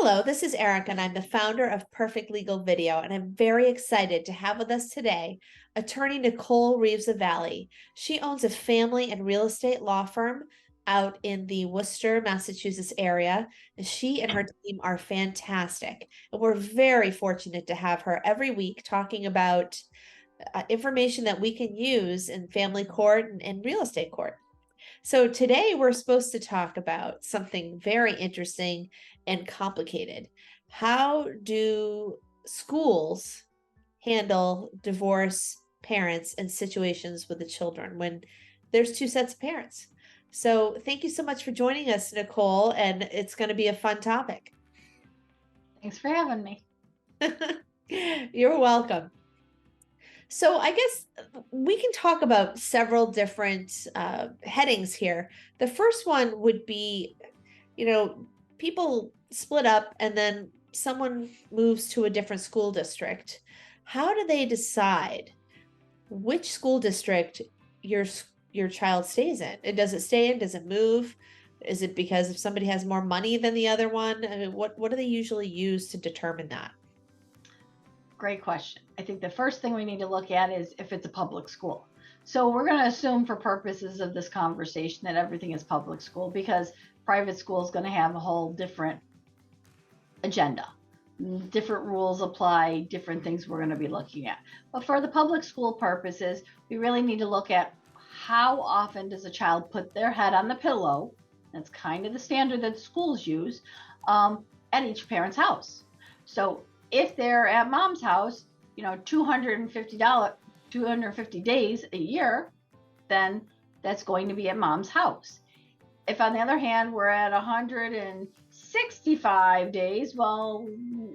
Hello, this is Erica, and I'm the founder of Perfect Legal Video, and I'm very excited to have with us today Attorney Nicole Reeves Lavallee. She owns a family and real estate law firm out in the Worcester, Massachusetts area, and she and her team are fantastic. And we're very fortunate to have her every week talking about information that we can use in family court and real estate court. So today we're supposed to talk about something very interesting and complicated. How do schools handle divorce parents and situations with the children when there's two sets of parents? So thank you so much for joining us, Nicole, and it's going to be a fun topic. Thanks for having me. You're welcome. So I guess we can talk about several different headings here. The first one would be, people split up and then someone moves to a different school district. How do they decide which school district your child stays in? And does it stay in? Does it move? Is it because if somebody has more money than the other one? I mean, what do they usually use to determine that? Great question. I think the first thing we need to look at is if it's a public school. So we're going to assume for purposes of this conversation that everything is public school, because private school is going to have a whole different agenda. Different rules apply, different things we're going to be looking at. But for the public school purposes, we really need to look at how often does a child put their head on the pillow. That's kind of the standard that schools use at each parent's house. So if they're at mom's house, $250 days a year, then that's going to be at mom's house. If on the other hand, we're at 165 days, well,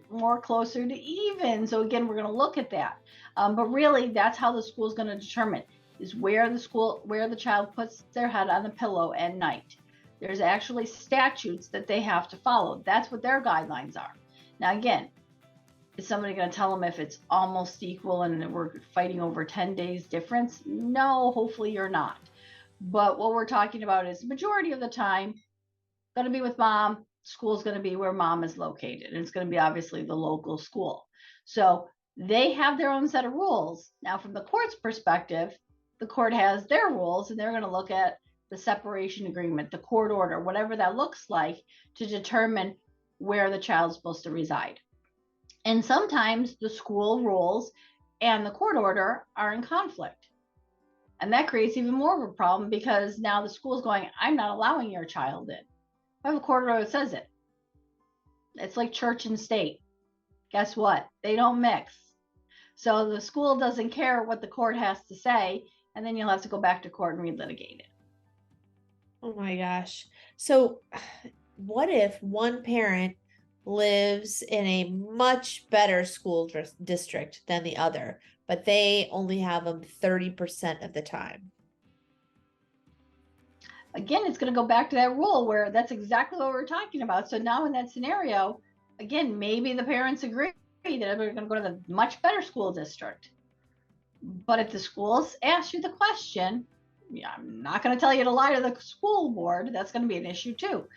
more closer to even. So again, we're going to look at that. But really, that's how the school is going to determine is where the child puts their head on the pillow at night. There's actually statutes that they have to follow. That's what their guidelines are. Now, again, is somebody going to tell them if it's almost equal and we're fighting over 10 days difference? No, hopefully you're not. But what we're talking about is majority of the time going to be with mom. School is going to be where mom is located, and it's going to be obviously the local school. So they have their own set of rules. Now, from the court's perspective, the court has their rules, and they're going to look at the separation agreement, the court order, whatever that looks like, to determine where the child's supposed to reside. And sometimes the school rules and the court order are in conflict. And that creates even more of a problem, because now the school's going, I'm not allowing your child in. I have a court order that says it. It's like church and state. Guess what? They don't mix. So the school doesn't care what the court has to say, and then you'll have to go back to court and relitigate it. Oh my gosh. So what if one parent lives in a much better school district than the other, but they only have them 30% of the time? Again, it's going to go back to that rule where that's exactly what we're talking about. So now in that scenario, again, maybe the parents agree that we're going to go to the much better school district. But if the schools ask you the question, I'm not going to tell you to lie to the school board. That's going to be an issue too.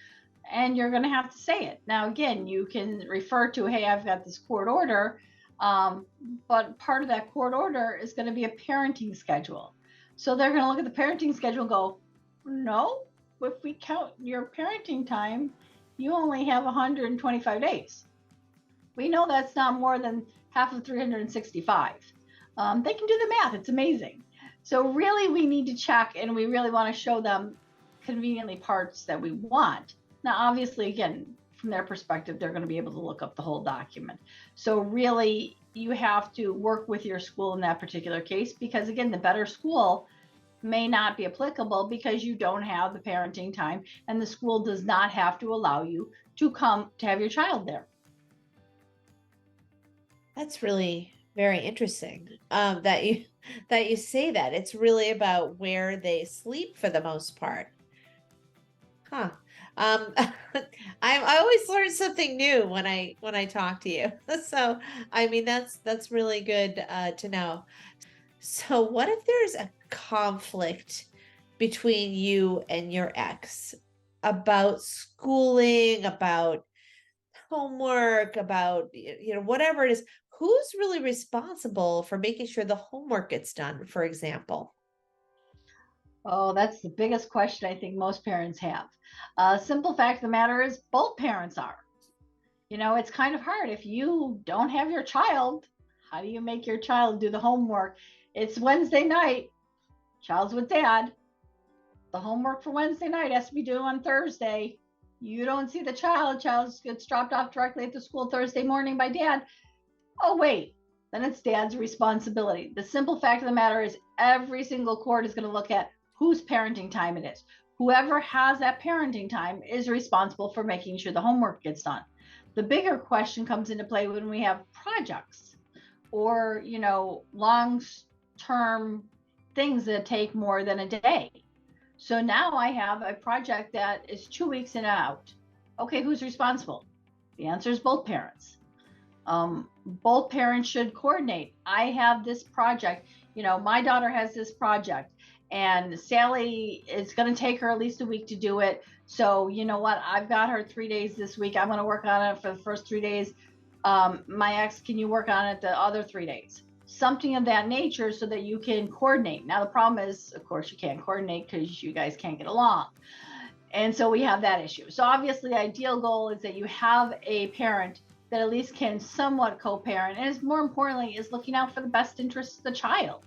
And you're going to have to say it. Now, again, you can refer to, hey, I've got this court order, but part of that court order is going to be a parenting schedule. So they're going to look at the parenting schedule and go, no, if we count your parenting time, you only have 125 days. We know that's not more than half of 365. They can do the math. It's amazing. So really, we need to check, and we really want to show them conveniently parts that we want. Now, obviously, again, from their perspective, they're going to be able to look up the whole document. So really, you have to work with your school in that particular case, because, again, the better school may not be applicable because you don't have the parenting time, and the school does not have to allow you to come to have your child there. That's really very interesting that you say that. It's really about where they sleep for the most part. Huh. I always learn something new when I talk to you. So, I mean, that's really good to know. So what if there's a conflict between you and your ex about schooling, about homework, about, whatever it is, who's really responsible for making sure the homework gets done, for example? Oh, that's the biggest question I think most parents have. Simple fact of the matter is both parents are. It's kind of hard if you don't have your child. How do you make your child do the homework? It's Wednesday night, child's with dad. The homework for Wednesday night has to be due on Thursday. You don't see the child gets dropped off directly at the school Thursday morning by dad. Oh, wait, then it's dad's responsibility. The simple fact of the matter is every single court is going to look at whose parenting time it is. Whoever has that parenting time is responsible for making sure the homework gets done. The bigger question comes into play when we have projects or, long-term things that take more than a day. So now I have a project that is 2 weeks in and out. Okay, who's responsible? The answer is both parents. Both parents should coordinate. I have this project, my daughter has this project, and Sally is going to take her at least a week to do it. So you know what? I've got her 3 days this week. I'm going to work on it for the first 3 days. My ex, can you work on it the other 3 days? Something of that nature so that you can coordinate. Now, the problem is, of course, you can't coordinate because you guys can't get along. And so we have that issue. So obviously, the ideal goal is that you have a parent that at least can somewhat co-parent, and is more importantly, is looking out for the best interests of the child.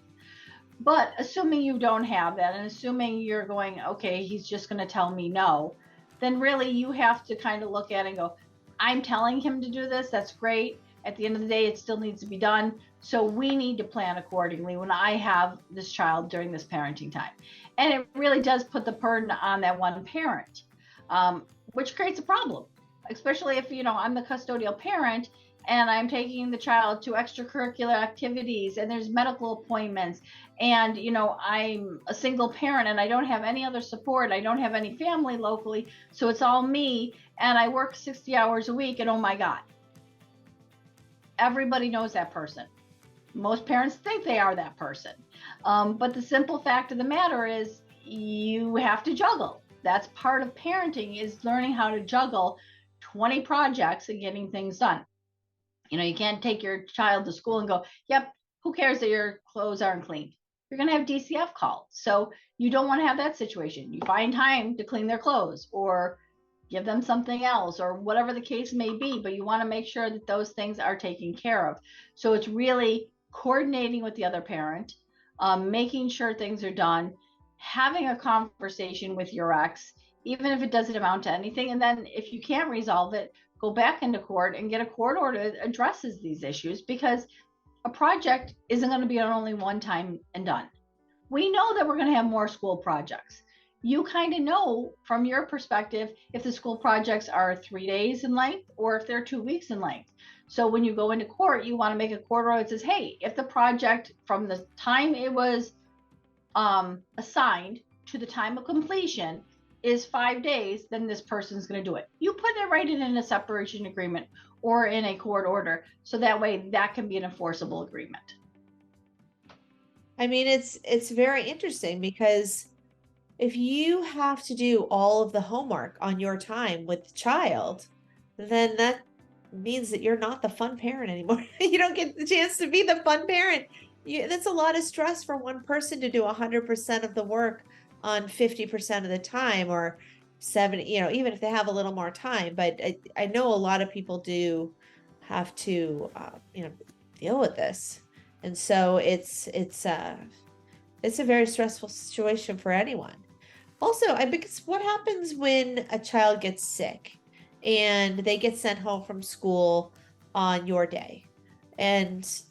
But assuming you don't have that, and assuming you're going, okay, he's just going to tell me no, then really you have to kind of look at it and go, I'm telling him to do this. That's great. At the end of the day, it still needs to be done. So we need to plan accordingly when I have this child during this parenting time. And it really does put the burden on that one parent, which creates a problem, especially if, I'm the custodial parent and I'm taking the child to extracurricular activities and there's medical appointments and, I'm a single parent and I don't have any other support. I don't have any family locally. So it's all me and I work 60 hours a week and oh my God, everybody knows that person. Most parents think they are that person. But the simple fact of the matter is you have to juggle. That's part of parenting, is learning how to juggle 20 projects and getting things done. You can't take your child to school and go, yep, who cares that your clothes aren't cleaned? You're going to have DCF called. So you don't want to have that situation. You find time to clean their clothes or give them something else or whatever the case may be, but you want to make sure that those things are taken care of. So it's really coordinating with the other parent, making sure things are done, having a conversation with your ex, even if it doesn't amount to anything. And then if you can't resolve it, go back into court and get a court order that addresses these issues, because a project isn't going to be on only one time and done. We know that we're going to have more school projects. You kind of know from your perspective if the school projects are 3 days in length or if they're 2 weeks in length. So when you go into court, you want to make a court order that says, hey, if the project from the time it was assigned to the time of completion is 5 days, then this person's going to do it. You put it right in a separation agreement or in a court order, so that way that can be an enforceable agreement. I mean, it's very interesting because if you have to do all of the homework on your time with the child, then that means that you're not the fun parent anymore. You don't get the chance to be the fun parent. That's a lot of stress for one person to do 100% of the work on 50% of the time, or 70, even if they have a little more time. But I know a lot of people do have to, deal with this. And so it's a very stressful situation for anyone. Also, because what happens when a child gets sick and they get sent home from school on your day and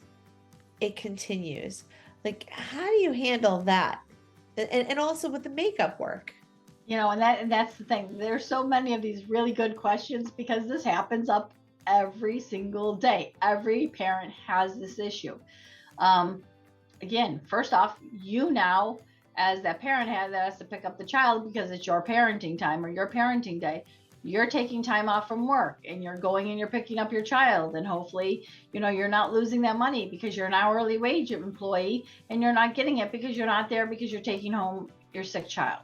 it continues? Like, how do you handle that? And also with the makeup work? And that's the thing. There's so many of these really good questions because this happens up every single day. Every parent has this issue. Again, first off, now as that parent has to pick up the child because it's your parenting time or your parenting day. You're taking time off from work and you're going and you're picking up your child, and hopefully, you're not losing that money because you're an hourly wage employee and you're not getting it because you're not there because you're taking home your sick child.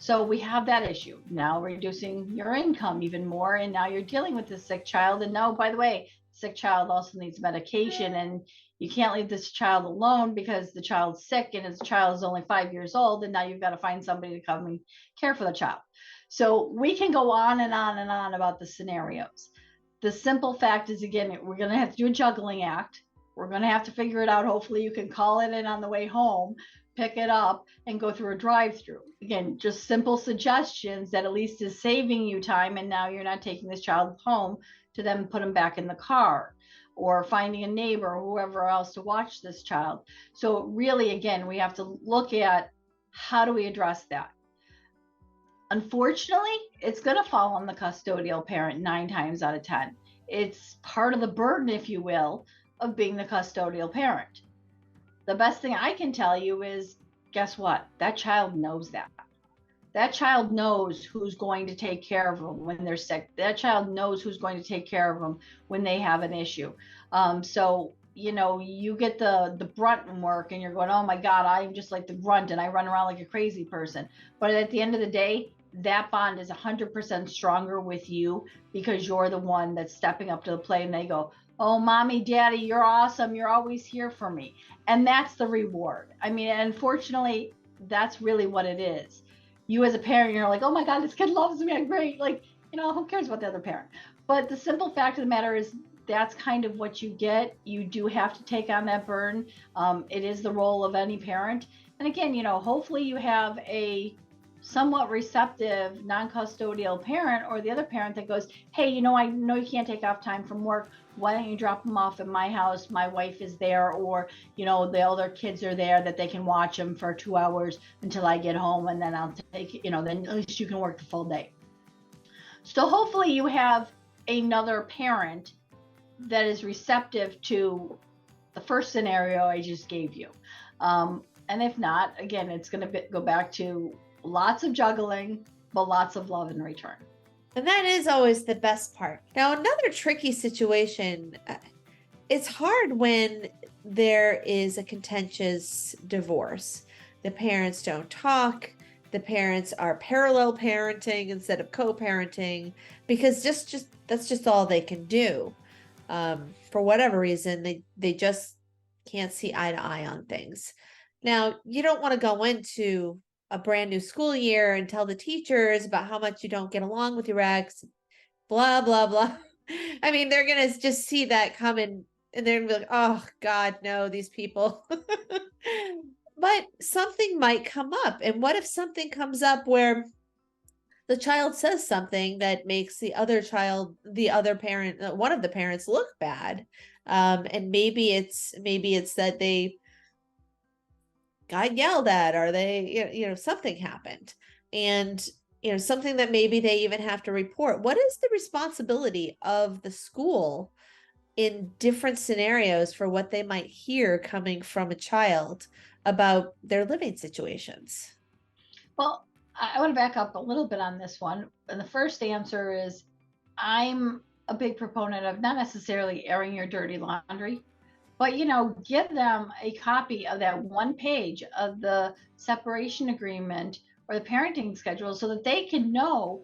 So we have that issue. Now reducing your income even more, and now you're dealing with this sick child. And now, by the way, sick child also needs medication, and you can't leave this child alone because the child's sick and his child is only 5 years old, and now you've got to find somebody to come and care for the child. So we can go on and on and on about the scenarios. The simple fact is, again, we're going to have to do a juggling act. We're going to have to figure it out. Hopefully you can call it in on the way home, pick it up, and go through a drive-through. Again, just simple suggestions that at least is saving you time, and now you're not taking this child home to then put them back in the car, or finding a neighbor or whoever else to watch this child. So really, again, we have to look at how do we address that. Unfortunately, it's going to fall on the custodial parent 9 times out of 10. It's part of the burden, if you will, of being the custodial parent. The best thing I can tell you is, guess what? That child knows that. That child knows who's going to take care of them when they're sick. That child knows who's going to take care of them when they have an issue. So, you know, you get the brunt work and you're going, oh my God, I'm just like the grunt and I run around like a crazy person. But at the end of the day, that bond is 100% stronger with you because you're the one that's stepping up to the plate, and they go, oh, mommy, daddy, you're awesome. You're always here for me. And that's the reward. I mean, unfortunately, that's really what it is. You as a parent, you're like, oh my God, this kid loves me. I'm great. Like, you know, who cares about the other parent? But the simple fact of the matter is that's kind of what you get. You do have to take on that burden. It is the role of any parent. And again, you know, hopefully you have a somewhat receptive non-custodial parent, or the other parent that goes, hey, you know, I know you can't take off time from work. Why don't you drop them off at my house? My wife is there, or, you know, the other kids are there that they can watch them for 2 hours until I get home, and then I'll take, you know, then at least you can work the full day. So hopefully you have another parent that is receptive to the first scenario I just gave you. And if not, again, it's going to go back to lots of juggling, but lots of love in return. And that is always the best part. Now, another tricky situation, it's hard when there is a contentious divorce. The parents don't talk. The parents are parallel parenting instead of co-parenting, because that's just all they can do. For whatever reason, they just can't see eye to eye on things. Now, you don't want to go into a brand new school year and tell the teachers about how much you don't get along with your ex, blah, blah, blah. I mean, they're going to just see that coming and they're going to be like, oh God, no, these people. But something might come up. And what if something comes up where the child says something that makes the other parent, one of the parents, look bad? And maybe it's that they got yelled at, or they, you know, something happened, and, you know, something that maybe they even have to report. What is the responsibility of the school in different scenarios for what they might hear coming from a child about their living situations? Well, I want to back up a little bit on this one. And the first answer is, I'm a big proponent of not necessarily airing your dirty laundry, but, you know, give them a copy of that one page of the separation agreement or the parenting schedule so that they can know,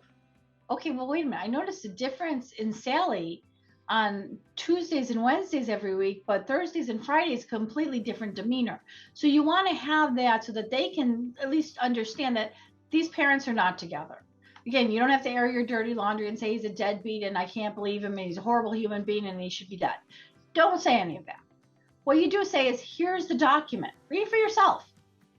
okay, well, wait a minute, I noticed a difference in Sally on Tuesdays and Wednesdays every week, but Thursdays and Fridays, completely different demeanor. So you want to have that so that they can at least understand that these parents are not together. Again, you don't have to air your dirty laundry and say he's a deadbeat and I can't believe him and he's a horrible human being and he should be dead. Don't say any of that. What you do say is, here's the document. Read it for yourself.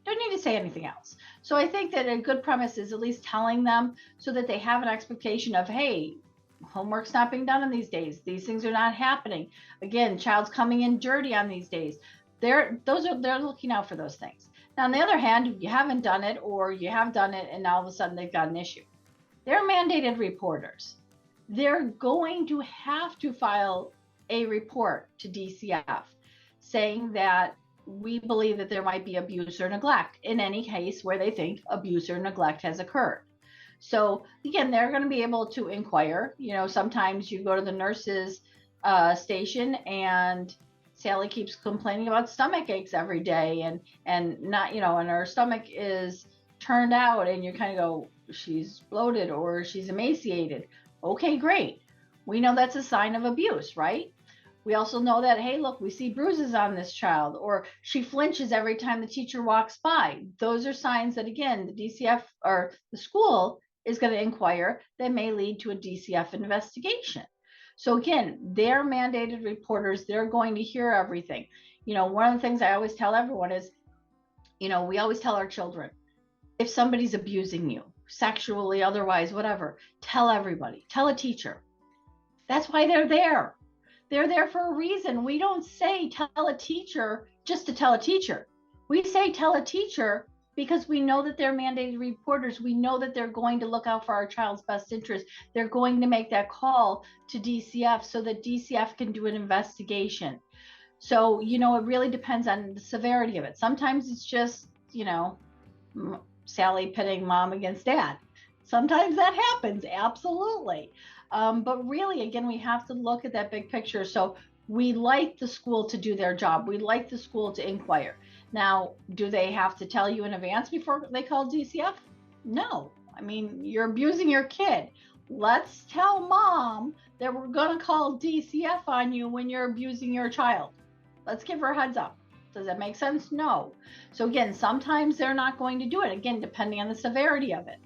Don't need to say anything else. So I think that a good premise is at least telling them so that they have an expectation of, hey, homework's not being done on these days. These things are not happening. Again, child's coming in dirty on these days. They're looking out for those things. Now, on the other hand, you haven't done it, or you have done it and now all of a sudden they've got an issue. They're mandated reporters. They're going to have to file a report to DCF saying that we believe that there might be abuse or neglect in any case where they think abuse or neglect has occurred. So again, they're going to be able to inquire. You know, sometimes you go to the nurse's station and Sally keeps complaining about stomach aches every day, and not, you know, and her stomach is turned out and you kind of go, she's bloated or she's emaciated. Okay, great. We know that's a sign of abuse, right? We also know that, hey, look, we see bruises on this child, or she flinches every time the teacher walks by. Those are signs that, again, the DCF or the school is going to inquire that may lead to a DCF investigation. So again, they're mandated reporters. They're going to hear everything. One of the things I always tell everyone is, we always tell our children, if somebody's abusing you, sexually, otherwise, whatever, tell everybody, tell a teacher. That's why they're there. They're there for a reason. We don't say tell a teacher just to tell a teacher. We say tell a teacher because we know that they're mandated reporters. We know that they're going to look out for our child's best interest. They're going to make that call to DCF so that DCF can do an investigation. So, it really depends on the severity of it. Sometimes it's just, Sally pitting mom against dad. Sometimes that happens, absolutely. But really, again, we have to look at that big picture. So we like the school to do their job. We like the school to inquire. Now, do they have to tell you in advance before they call DCF? No. I mean, you're abusing your kid. Let's tell mom that we're going to call DCF on you when you're abusing your child. Let's give her a heads up. Does that make sense? No. So again, sometimes they're not going to do it, again, depending on the severity of it.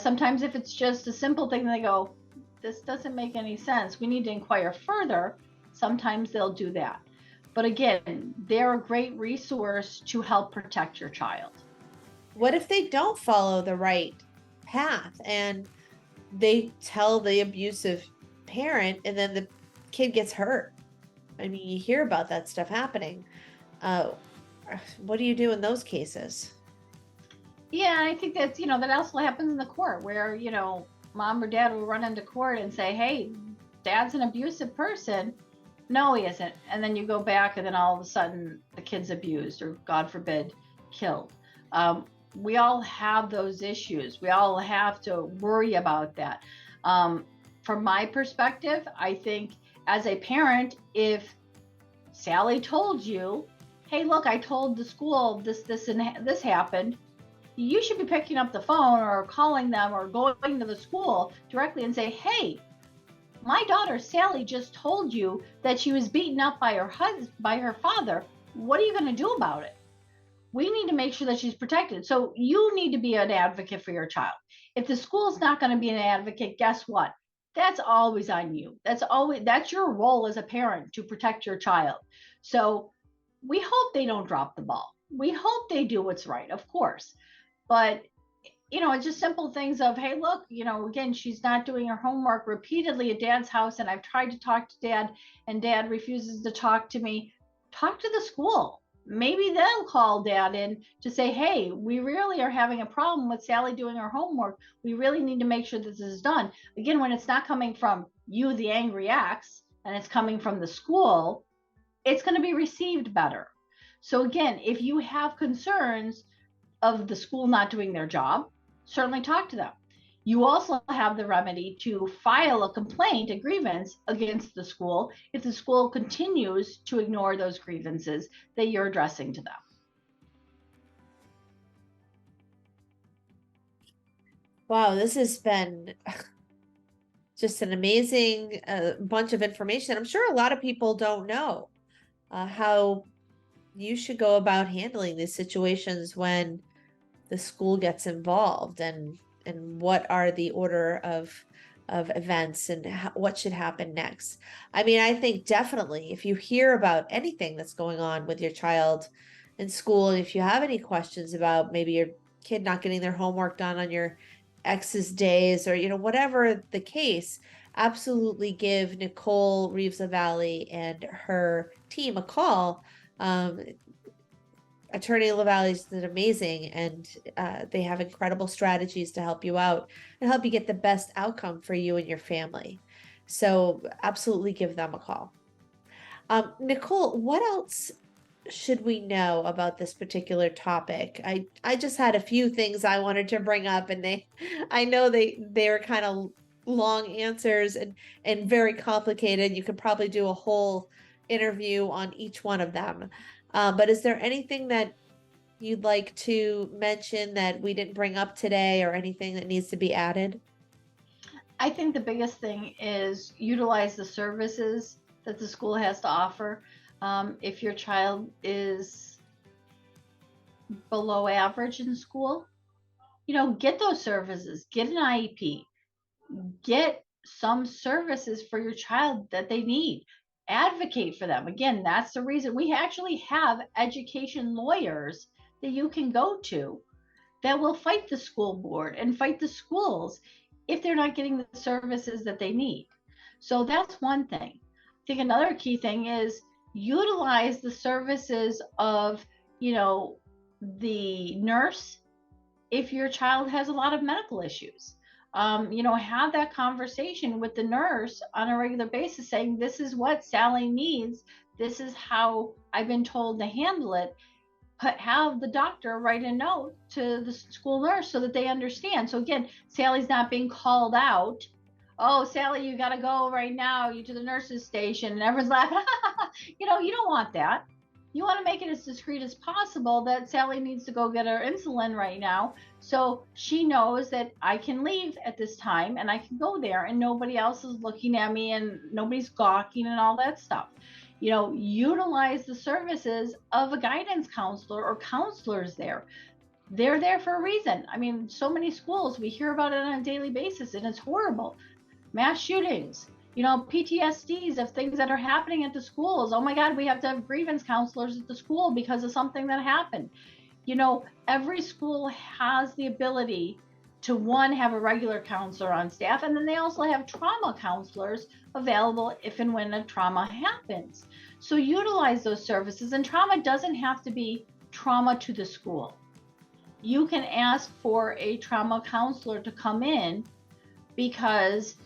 Sometimes if it's just a simple thing, they go, this doesn't make any sense, we need to inquire further. Sometimes they'll do that. But again, they're a great resource to help protect your child. What if they don't follow the right path and they tell the abusive parent and then the kid gets hurt? I mean, you hear about that stuff happening. What do you do in those cases? Yeah, I think that's, that also happens in the court where, mom or dad will run into court and say, hey, dad's an abusive person. No, he isn't. And then you go back and then all of a sudden the kid's abused or, God forbid, killed. We all have those issues. We all have to worry about that. From my perspective, I think as a parent, if Sally told you, hey, look, I told the school this, and this happened, you should be picking up the phone or calling them or going to the school directly and say, hey, my daughter Sally just told you that she was beaten up by her father. What are you going to do about it? We need to make sure that she's protected. So you need to be an advocate for your child. If the school's not going to be an advocate, guess what? That's always on you. That's your role as a parent to protect your child. So we hope they don't drop the ball. We hope they do what's right, of course. But, it's just simple things of, hey, look, again, she's not doing her homework repeatedly at dad's house. And I've tried to talk to dad and dad refuses to talk to me. Talk to the school. Maybe they'll call dad in to say, hey, we really are having a problem with Sally doing her homework. We really need to make sure that this is done. Again, when it's not coming from you, the angry ex, and it's coming from the school, it's going to be received better. So again, if you have concerns of the school not doing their job, certainly talk to them. You also have the remedy to file a complaint, a grievance against the school if the school continues to ignore those grievances that you're addressing to them. Wow, this has been just an amazing bunch of information. I'm sure a lot of people don't know how you should go about handling these situations when the school gets involved, and what are the order of events and what should happen next. I mean, I think definitely if you hear about anything that's going on with your child in school, if you have any questions about maybe your kid not getting their homework done on your ex's days or, whatever the case, absolutely give Nicole Reeves Lavallee and her team a call. Attorney Lavallee is amazing, and they have incredible strategies to help you out and help you get the best outcome for you and your family. So absolutely give them a call. Nicole, what else should we know about this particular topic? I just had a few things I wanted to bring up, and I know they're kind of long answers and very complicated. You could probably do a whole interview on each one of them. But is there anything that you'd like to mention that we didn't bring up today, or anything that needs to be added? I think the biggest thing is utilize the services that the school has to offer. If your child is below average in school, get those services, get an IEP, get some services for your child that they need. Advocate for them. Again, that's the reason we actually have education lawyers that you can go to that will fight the school board and fight the schools if they're not getting the services that they need. So that's one thing. I think another key thing is utilize the services of, the nurse if your child has a lot of medical issues. Have that conversation with the nurse on a regular basis saying, this is what Sally needs. This is how I've been told to handle it. Have the doctor write a note to the school nurse so that they understand. So again, Sally's not being called out. Oh, Sally, you got to go right now. You to the nurse's station, and everyone's laughing. You don't want that. You want to make it as discreet as possible that Sally needs to go get her insulin right now. So she knows that I can leave at this time and I can go there and nobody else is looking at me and nobody's gawking and all that stuff. Utilize the services of a guidance counselor or counselors there. They're there for a reason. I mean, so many schools, we hear about it on a daily basis and it's horrible. Mass shootings, PTSDs of things that are happening at the schools. Oh my God, we have to have grievance counselors at the school because of something that happened. Every school has the ability to, one, have a regular counselor on staff, and then they also have trauma counselors available if and when a trauma happens. So utilize those services, and trauma doesn't have to be trauma to the school. You can ask for a trauma counselor to come in because,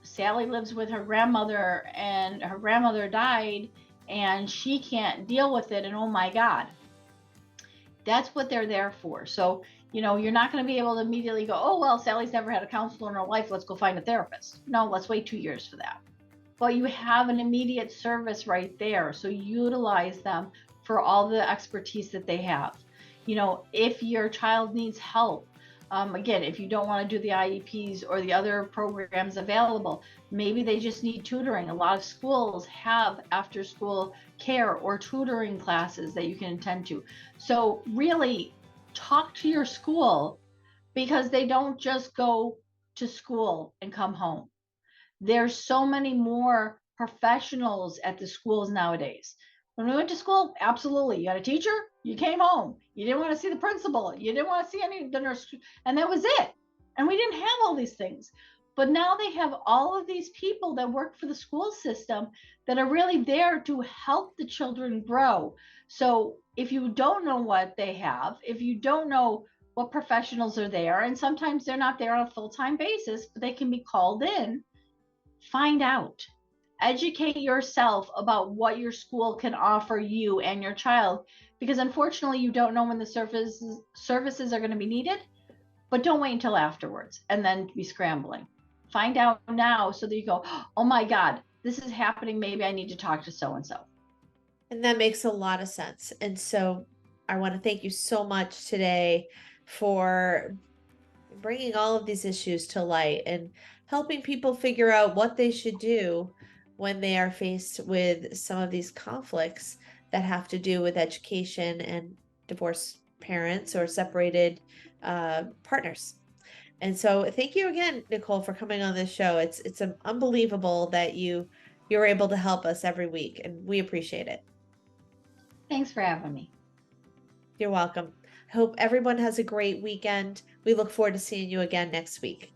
Sally lives with her grandmother and her grandmother died and she can't deal with it. And oh my God, that's what they're there for. So, you're not going to be able to immediately go, oh, well, Sally's never had a counselor in her life. Let's go find a therapist. No, let's wait 2 years for that. But you have an immediate service right there. So utilize them for all the expertise that they have. If your child needs help, again, if you don't want to do the IEPs or the other programs available, maybe they just need tutoring. A lot of schools have after school care or tutoring classes that you can attend to. So really talk to your school, because they don't just go to school and come home. There's so many more professionals at the schools nowadays. When we went to school, absolutely. You got a teacher, you came home. You didn't want to see the principal. You didn't want to see any of the nurse, and that was it. And we didn't have all these things. But now they have all of these people that work for the school system that are really there to help the children grow. So if you don't know what they have, if you don't know what professionals are there, and sometimes they're not there on a full-time basis, but they can be called in, find out. Educate yourself about what your school can offer you and your child, because unfortunately you don't know when the services are going to be needed, but don't wait until afterwards and then be scrambling. Find out now so that you go, oh my God, this is happening. Maybe I need to talk to so-and-so. And that makes a lot of sense. And so I want to thank you so much today for bringing all of these issues to light and helping people figure out what they should do when they are faced with some of these conflicts that have to do with education and divorced parents or separated partners. And so thank you again, Nicole, for coming on this show. It's unbelievable that you're able to help us every week, and we appreciate it. Thanks for having me. You're welcome. I hope everyone has a great weekend. We look forward to seeing you again next week.